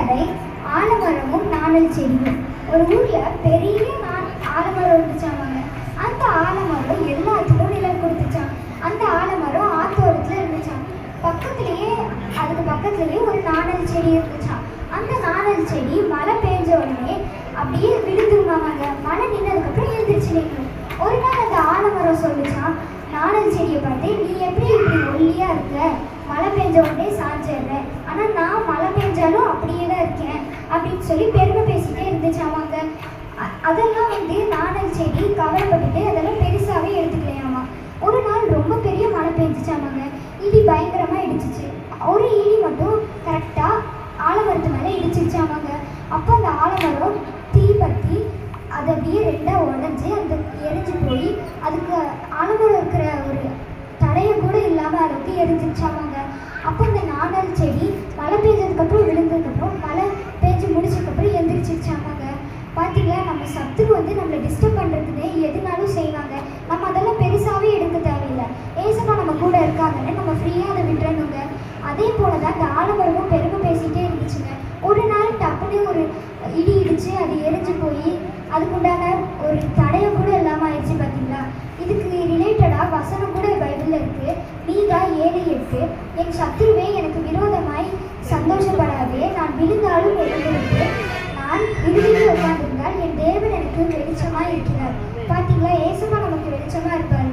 கதை ஆலமரமும் நாணல் செடியும். ஒரு ஊர்ல பெரிய ஆலமரம் இருந்துச்சாமாங்க. அந்த ஆலமரம் எல்லாத்துக்கும் நிழல் கொடுத்துச்சான். அந்த ஆலமரம் ஆத்தோரத்துல இருந்துச்சான். அதுக்கு பக்கத்துலயே ஒரு நாணல் செடி இருந்துச்சான். அந்த நாணல் செடி மழை பெஞ்ச உடனே அப்படியே விழுந்துருமாங்க. மழை நின்னதுக்கப்புறம் எழுந்திரிச்சு நிற்கணும். ஒரு நாள் அந்த ஆலமரம் சொல்லிச்சான் நாணல் செடியை பார்த்து, நீ எப்படி இப்படி ஒல்லியா இருக்க, மழை பெஞ்ச உடனே சாஞ்சிடுறேன், ஆனா நான் மழை பெஞ்சாலும் அப்படியே தான் இருக்கேன் அப்படின்னு சொல்லி பெருமை பேசிட்டே இருந்துச்சாமாங்க. அதெல்லாம் நாணல் செடி கவலைப்பட்டுட்டு அதெல்லாம் பெருசாவே எடுத்துக்கலையாமா. ஒரு நாள் ரொம்ப பெரிய மழை பெஞ்சிச்சாமாங்க. இடி பயங்கரமா இடிச்சிச்சு. ஒரு இடி மட்டும் கரெக்டா ஆலமரத்து மேல இடிச்சிருச்சாமாங்க. அப்போ அந்த ஆலமரம் தீ பற்றி அது அப்படியே ரெண்டா உடஞ்சி அந்த எரிஞ்சு போய் அதுக்கு ஆலமரம் இருக்கிற ஒரு தடையை கூட இல்லாம அளவுக்கு எரிஞ்சிருச்சாமாங்க. அப்போ அந்த நாணல் செடி மழை பெஞ்சதுக்கப்புறம் விழுந்ததுக்கப்புறம் மழை பெஞ்சு முடிச்சதுக்கப்புறம் எந்திரிச்சிருச்சாமாங்க. பார்த்தீங்களா, நம்ம சத்துக்கு நம்மளை டிஸ்டர்ப் பண்ணுறதுன்னு எதுனாலும் செய்வாங்க. நம்ம அதெல்லாம் பெருசாகவே எடுக்க தேவையில்லை. ஏசப்பா நம்ம கூட இருக்காங்கன்னு நம்ம ஃப்ரீயாக அதை விட்டுறணுங்க. அதே போல தான் இந்த ஆலமரமும் பெருமை பேசிகிட்டே இருந்துச்சுங்க. ஒரு நாள் டப்புன்னு ஒரு இடி இடிச்சு அது எரிஞ்சு போய் அதுக்குண்டான ஒரு தடையை கூட இல்லாமல் ஆயிடுச்சு. பார்த்தீங்களா, இதுக்கு ரிலேட்டடாக வசனம் கூட பைபிளில் இருக்குது. மீகா 7:8, என் சத்துருவே எனக்கு விரோதமாய் சந்தோஷப்படாதே, நான் விழுந்தாலும் எழுந்திருக்கு, நான் விருதியில் உட்கார்ந்திருந்தால் என் தேவன் எனக்கு வெளிச்சமாக இருக்கிறார். பார்த்தீங்களா, ஏசப்பா நமக்கு வெளிச்சமாக இருப்பார்.